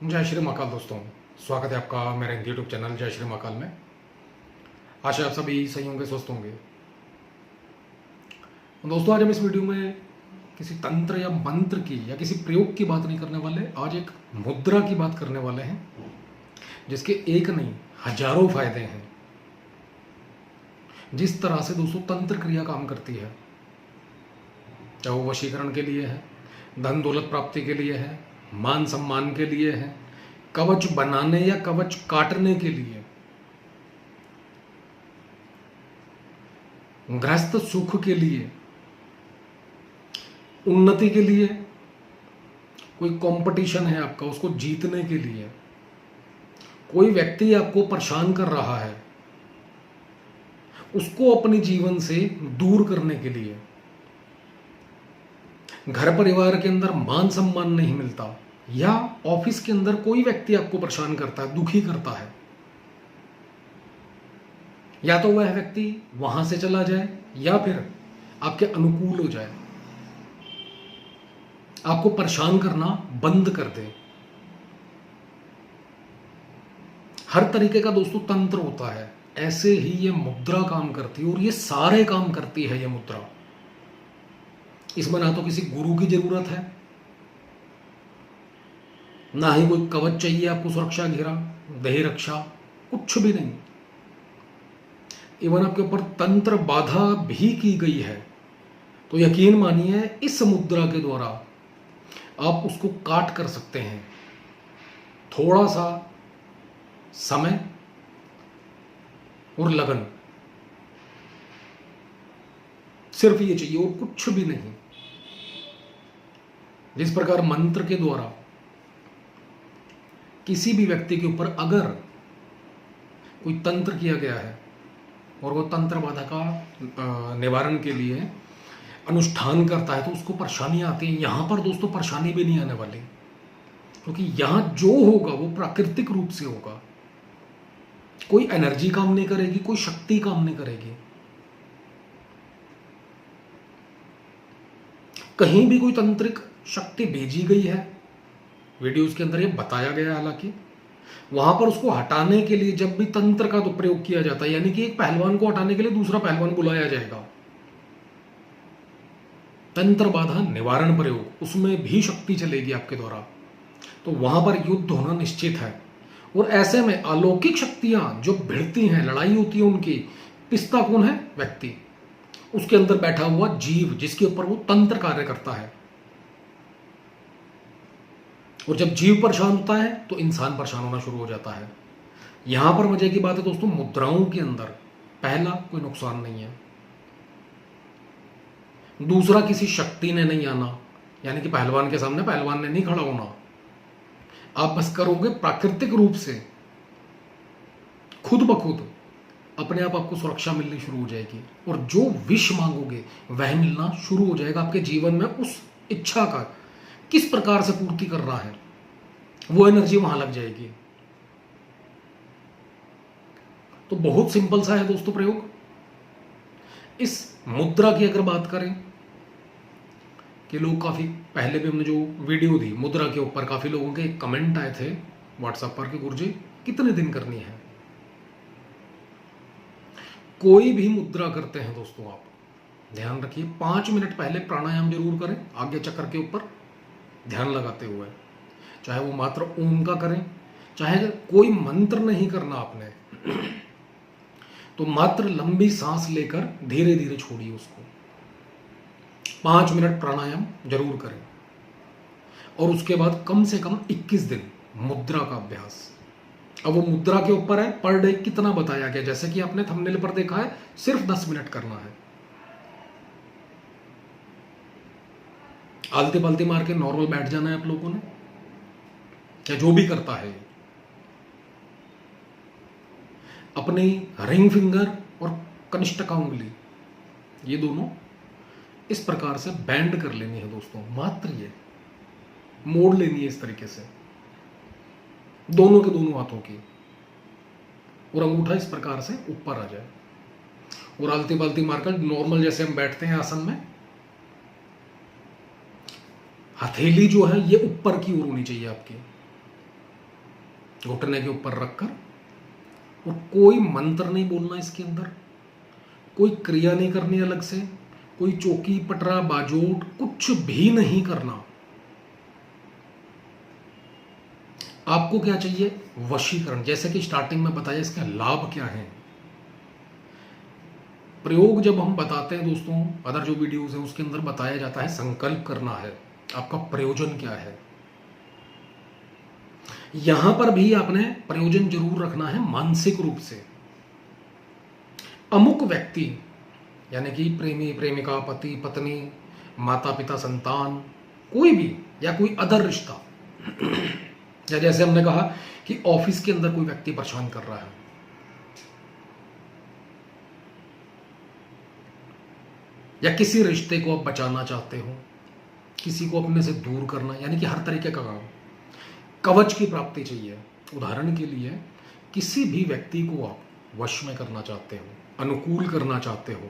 जय श्री महाकाल दोस्तों, स्वागत है आपका मेरे यूट्यूब चैनल जय श्री महाकाल में। आशा आप सभी सही होंगे, स्वस्थ होंगे। दोस्तों, आज हम इस वीडियो में किसी तंत्र या मंत्र की या किसी प्रयोग की बात नहीं करने वाले। आज एक मुद्रा की बात करने वाले हैं जिसके एक नहीं हजारों फायदे हैं। जिस तरह से दोस्तों तंत्र क्रिया काम करती है, चाहे वो वशीकरण के लिए है, धन दौलत प्राप्ति के लिए है, मान सम्मान के लिए है, कवच बनाने या कवच काटने के लिए, गृहस्थ सुख के लिए, उन्नति के लिए, कोई कंपटीशन है आपका उसको जीतने के लिए, कोई व्यक्ति आपको परेशान कर रहा है उसको अपने जीवन से दूर करने के लिए, घर परिवार के अंदर मान सम्मान नहीं मिलता, या ऑफिस के अंदर कोई व्यक्ति आपको परेशान करता है, दुखी करता है, या तो वह व्यक्ति वहां से चला जाए या फिर आपके अनुकूल हो जाए, आपको परेशान करना बंद कर दे। हर तरीके का दोस्तों तंत्र होता है, ऐसे ही ये मुद्रा काम करती है और ये सारे काम करती है ये मुद्रा। इसमें ना तो किसी गुरु की जरूरत है, ना ही कोई कवच चाहिए आपको, सुरक्षा घेरा, देह रक्षा, कुछ भी नहीं। इवन आपके ऊपर तंत्र बाधा भी की गई है तो यकीन मानिए इस मुद्रा के द्वारा आप उसको काट कर सकते हैं। थोड़ा सा समय और लगन, सिर्फ ये चाहिए और कुछ भी नहीं। जिस प्रकार मंत्र के द्वारा किसी भी व्यक्ति के ऊपर अगर कोई तंत्र किया गया है और वो तंत्र बाधा का निवारण के लिए अनुष्ठान करता है तो उसको परेशानियां आती हैं। यहां पर दोस्तों परेशानी भी नहीं आने वाली, क्योंकि यहां जो होगा वो प्राकृतिक रूप से होगा। कोई एनर्जी काम नहीं करेगी, कोई शक्ति काम नहीं करेगी, कहीं भी कोई तंत्रिक शक्ति भेजी गई है, वीडियोस के अंदर ये बताया गया है। हालांकि वहां पर उसको हटाने के लिए जब भी तंत्र का तो प्रयोग किया जाता है, यानी कि एक पहलवान को हटाने के लिए दूसरा पहलवान बुलाया जाएगा, तंत्र बाधा निवारण प्रयोग, उसमें भी शक्ति चलेगी आपके द्वारा, तो वहां पर युद्ध होना निश्चित है। और ऐसे में अलौकिक शक्तियां जो भिड़ती हैं, लड़ाई होती है उनकी, पिसता कौन है? व्यक्ति, उसके अंदर बैठा हुआ जीव जिसके ऊपर वो तंत्र कार्य करता है। और जब जीव परेशान होता है तो इंसान परेशान होना शुरू हो जाता है। यहां पर मजे की बात है दोस्तों, मुद्राओं के अंदर पहला कोई नुकसान नहीं है, दूसरा किसी शक्ति ने नहीं आना, यानी कि पहलवान के सामने पहलवान ने नहीं खड़ा होना। आप बस करोगे प्राकृतिक रूप से, खुद ब खुद अपने आप आपको सुरक्षा मिलनी शुरू हो जाएगी और जो विश मांगोगे वह मिलना शुरू हो जाएगा। आपके जीवन में उस इच्छा का किस प्रकार से पूर्ति कर रहा है वो एनर्जी वहां लग जाएगी। तो बहुत सिंपल सा है दोस्तों प्रयोग। इस मुद्रा की अगर बात करें कि लोग काफी पहले भी हमने जो वीडियो दी मुद्रा के ऊपर, काफी लोगों के कमेंट आए थे व्हाट्सएप पर कि गुरुजी कितने दिन करनी है। कोई भी मुद्रा करते हैं दोस्तों, आप ध्यान रखिए 5 मिनट पहले प्राणायाम जरूर करें, आज्ञा चक्र के ऊपर ध्यान लगाते हुए, चाहे वो मात्र ओम का करें, चाहे अगर कोई मंत्र नहीं करना आपने तो मात्र लंबी सांस लेकर धीरे धीरे छोड़िए उसको। 5 मिनट प्राणायाम जरूर करें और उसके बाद कम से कम 21 दिन मुद्रा का अभ्यास। अब वो मुद्रा के ऊपर है, पर डे कितना बताया गया, जैसे कि आपने थंबनेल पर देखा है, सिर्फ 10 मिनट करना है। आलती पालती मार के नॉर्मल बैठ जाना है आप लोगों ने, या जो भी करता है अपनी रिंग फिंगर और कनिष्ठका उंगली, ये दोनों इस प्रकार से बैंड कर लेनी है दोस्तों। मात्र ये मोड़ लेनी है इस तरीके से दोनों के दोनों हाथों की, और अंगूठा इस प्रकार से ऊपर आ जाए और आलती पालती मारकर नॉर्मल जैसे हम बैठते हैं आसन में, हथेली जो है ये ऊपर की ओर होनी चाहिए आपकी, घुटने के ऊपर रखकर, और कोई मंत्र नहीं बोलना इसके अंदर, कोई क्रिया नहीं करनी अलग से, कोई चौकी पटरा बाजोट कुछ भी नहीं करना। आपको क्या चाहिए? वशीकरण। जैसे कि स्टार्टिंग में बताया, इसका लाभ क्या है। प्रयोग जब हम बताते हैं दोस्तों, अदर जो वीडियोस हैं उसके अंदर बताया जाता है संकल्प करना है, आपका प्रयोजन क्या है। यहां पर भी आपने प्रयोजन जरूर रखना है मानसिक रूप से। अमुक व्यक्ति यानी कि प्रेमी प्रेमिका, पति पत्नी, माता पिता, संतान, कोई भी, या कोई अदर रिश्ता, या जैसे हमने कहा कि ऑफिस के अंदर कोई व्यक्ति परेशान कर रहा है, या किसी रिश्ते को आप बचाना चाहते हो, किसी को अपने से दूर करना, यानी कि हर तरीके का काम, कवच की प्राप्ति चाहिए। उदाहरण के लिए किसी भी व्यक्ति को आप वश में करना चाहते हो, अनुकूल करना चाहते हो,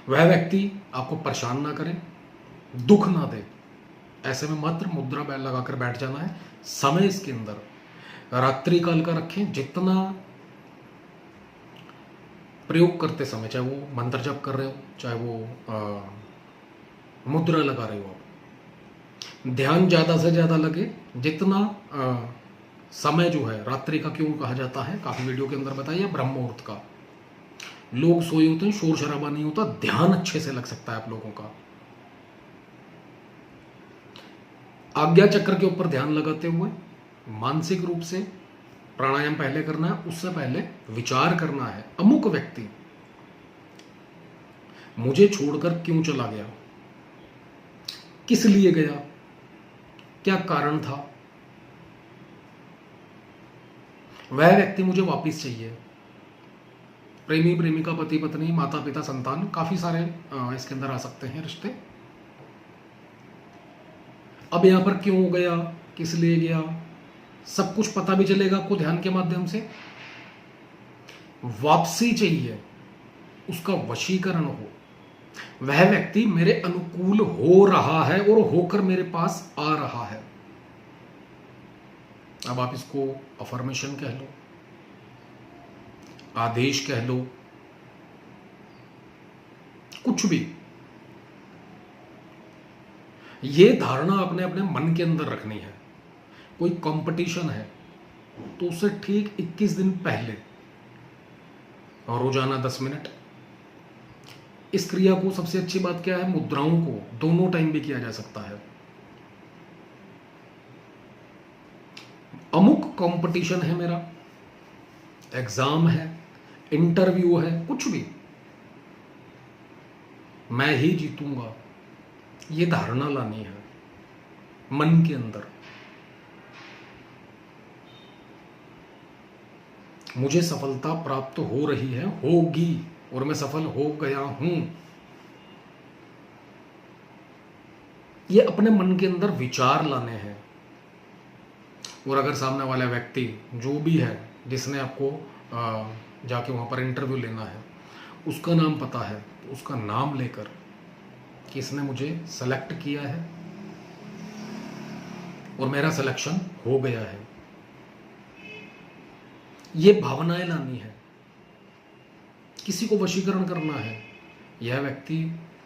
वह व्यक्ति आपको परेशान ना करे, दुख ना दे, ऐसे में मात्र मुद्रा बैल लगाकर बैठ जाना है। समय इसके अंदर रात्रि काल का रखें। जितना प्रयोग करते समय, चाहे वो मंत्र जप कर रहे हो, चाहे वो मुद्रा लगा रहे हो, आप ध्यान ज़्यादा से ज़्यादा लगे। जितना समय जो है, रात्रि का क्यों कहा जाता है, काफ़ी वीडियो के अंदर बताइए, ब्रह्म मुहूर्त का। लोग सोए होते हैं, शोर शराबा नहीं होता, ध्यान अच्छे से लग सकता है आप लोगों का। आज्ञा चक्र के ऊपर ध्यान लगाते हुए मानसिक रूप से प्राणायाम पहले करना है। उससे पहले विचार करना है, अमुक व्यक्ति मुझे छोड़कर क्यों चला गया, किस लिए गया, क्या कारण था, वह व्यक्ति मुझे वापस चाहिए। प्रेमी प्रेमिका, पति पत्नी, माता पिता, संतान, काफी सारे इसके अंदर आ सकते हैं रिश्ते। अब यहां पर क्यों गया, किस लिए गया, सब कुछ पता भी चलेगा आपको ध्यान के माध्यम से। वापसी चाहिए, उसका वशीकरण हो, वह व्यक्ति मेरे अनुकूल हो रहा है और होकर मेरे पास आ रहा है। अब आप इसको अफर्मेशन कह लो, आदेश कह लो, कुछ भी। ये धारणा आपने अपने मन के अंदर रखनी है। कोई कंपटीशन है तो उससे ठीक 21 दिन पहले और रोजाना 10 मिनट। इस क्रिया को सबसे अच्छी बात क्या है, मुद्राओं को दोनों टाइम भी किया जा सकता है। अमुक कंपटीशन है, मेरा एग्जाम है, इंटरव्यू है, कुछ भी, मैं ही जीतूंगा, ये धारणा लानी है मन के अंदर। मुझे सफलता प्राप्त हो रही है, होगी, और मैं सफल हो गया हूं। ये अपने मन के अंदर विचार लाने हैं। और अगर सामने वाला व्यक्ति जो भी है, जिसने आपको जाके वहां पर इंटरव्यू लेना है, उसका नाम पता है, तो उसका नाम लेकर कि इसने मुझे सेलेक्ट किया है और मेरा सिलेक्शन हो गया है, ये भावनाएं लानी है। किसी को वशीकरण करना है, यह व्यक्ति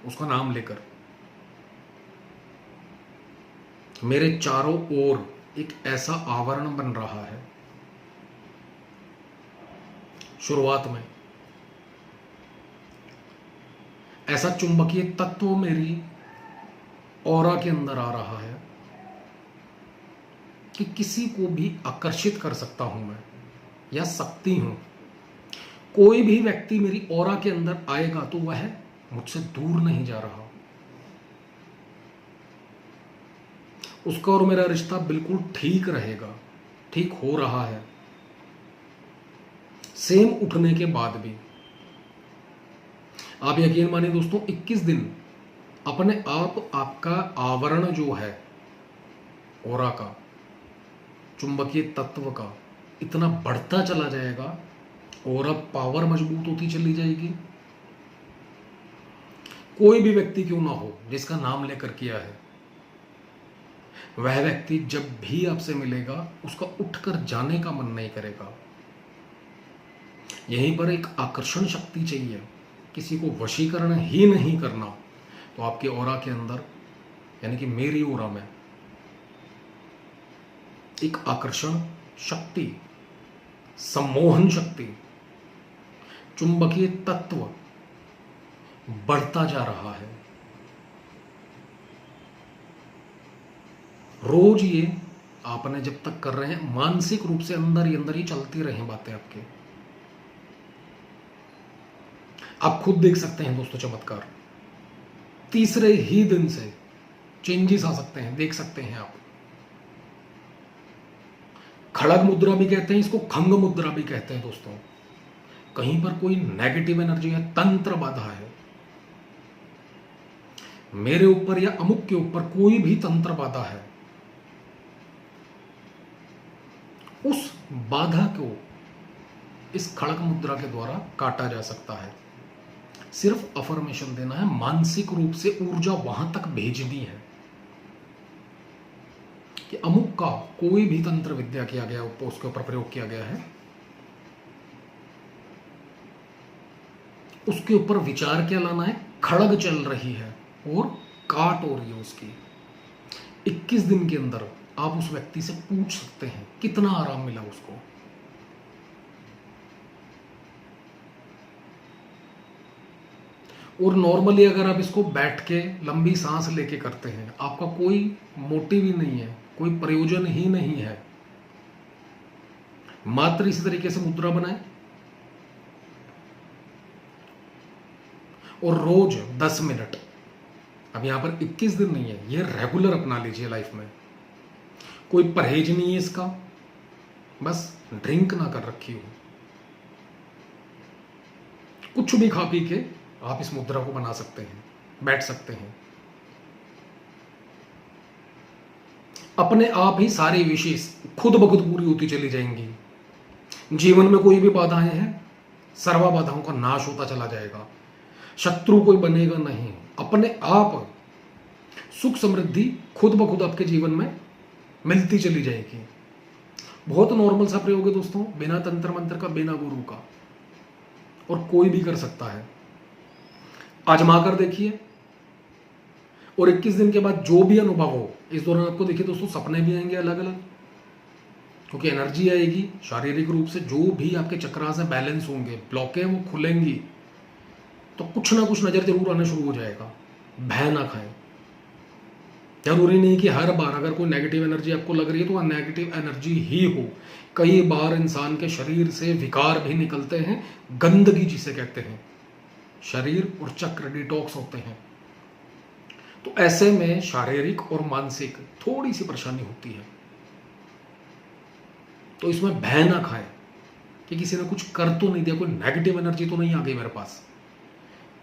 उसका नाम लेकर मेरे चारों ओर एक ऐसा आवरण बन रहा है। शुरुआत में ऐसा चुंबकीय तत्व मेरी ऑरा के अंदर आ रहा है कि किसी को भी आकर्षित कर सकता हूं मैं, या सकती हूं। कोई भी व्यक्ति मेरी ऑरा के अंदर आएगा तो वह मुझसे दूर नहीं जा रहा, उसका और मेरा रिश्ता बिल्कुल ठीक रहेगा, ठीक हो रहा है। सेम उठने के बाद भी आप यकीन मानिए दोस्तों, 21 दिन अपने आप आपका आवरण जो है ऑरा का, चुंबकीय तत्व का, इतना बढ़ता चला जाएगा और अब पावर मजबूत होती चली जाएगी। कोई भी व्यक्ति क्यों ना हो जिसका नाम लेकर किया है, वह व्यक्ति जब भी आपसे मिलेगा उसका उठकर जाने का मन नहीं करेगा। यहीं पर एक आकर्षण शक्ति चाहिए, किसी को वशीकरण ही नहीं करना, तो आपके ऑरा के अंदर यानी कि मेरी ऑरा में एक आकर्षण शक्ति, सम्मोहन शक्ति, चुंबकीय तत्व बढ़ता जा रहा है। रोज ये आपने जब तक कर रहे हैं, मानसिक रूप से अंदर ही चलती रही बातें आपके। आप खुद देख सकते हैं दोस्तों चमत्कार, तीसरे ही दिन से चेंजेस आ सकते हैं, देख सकते हैं आप। खड़ग मुद्रा भी कहते हैं इसको, खंग मुद्रा भी कहते हैं दोस्तों। कहीं पर कोई नेगेटिव एनर्जी है, तंत्र बाधा है, मेरे ऊपर या अमुक के ऊपर कोई भी तंत्र बाधा है, उस बाधा को इस खड़ग मुद्रा के द्वारा काटा जा सकता है। सिर्फ अफर्मेशन देना है, मानसिक रूप से ऊर्जा वहां तक भेजनी है कि अमुक का कोई भी तंत्र विद्या किया गया, उसके ऊपर प्रयोग किया गया है, उसके ऊपर विचार क्या लाना है, खड़ग चल रही है और काट हो रही है उसकी। 21 दिन के अंदर आप उस व्यक्ति से पूछ सकते हैं कितना आराम मिला उसको। और नॉर्मली अगर आप इसको बैठ के लंबी सांस लेके करते हैं, आपका कोई मोटिव ही नहीं है, कोई प्रयोजन ही नहीं है, मात्र इसी तरीके से मुद्रा बनाएं और रोज 10 मिनट। अब यहां पर 21 दिन नहीं है, ये रेगुलर अपना लीजिए लाइफ में। कोई परहेज नहीं है इसका, बस ड्रिंक ना कर रखी हो, कुछ भी खा पी के आप इस मुद्रा को बना सकते हैं, बैठ सकते हैं। अपने आप ही सारे विशेष खुद ब खुद पूरी होती चली जाएंगी। जीवन में कोई भी बाधाएं हैं, सर्व बाधाओं का नाश होता चला जाएगा, शत्रु कोई बनेगा नहीं। अपने आप सुख समृद्धि खुद ब खुद आपके जीवन में मिलती चली जाएगी। बहुत नॉर्मल सा प्रयोग है दोस्तों, बिना तंत्र मंत्र का, बिना गुरु का, और कोई भी कर सकता है। आजमा कर देखिए और 21 दिन के बाद जो भी अनुभव हो, इस दौरान आपको देखिए दोस्तों सपने भी आएंगे अलग अलग, क्योंकि एनर्जी आएगी। शारीरिक रूप से जो भी आपके चक्रास हैं बैलेंस होंगे, ब्लॉकें वो खुलेंगी, तो कुछ ना कुछ नजर जरूर आना शुरू हो जाएगा। भय ना खाएं। जरूरी नहीं कि हर बार अगर कोई नेगेटिव एनर्जी आपको लग रही है तो वह नेगेटिव एनर्जी ही हो। कई बार इंसान के शरीर से विकार भी निकलते हैं, गंदगी जिसे कहते हैं, शरीर और चक्र डिटॉक्स होते हैं। तो ऐसे में शारीरिक और मानसिक थोड़ी सी परेशानी होती है। तो इसमें भय ना खाएं कि किसी ने कुछ कर तो नहीं दिया, कोई नेगेटिव एनर्जी तो नहीं आ गई मेरे पास।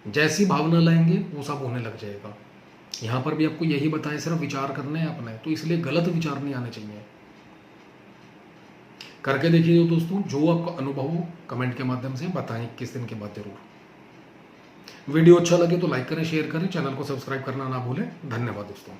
जैसी भावना लाएंगे वो सब होने लग जाएगा। यहां पर भी आपको यही बताएं, सिर्फ विचार करने हैं अपने, तो इसलिए गलत विचार नहीं आने चाहिए। करके देखिए दोस्तों, जो आपका अनुभव हो कमेंट के माध्यम से बताएं 21 दिन के बाद जरूर। वीडियो अच्छा लगे तो लाइक करें, शेयर करें, चैनल को सब्सक्राइब करना ना भूलें। धन्यवाद दोस्तों।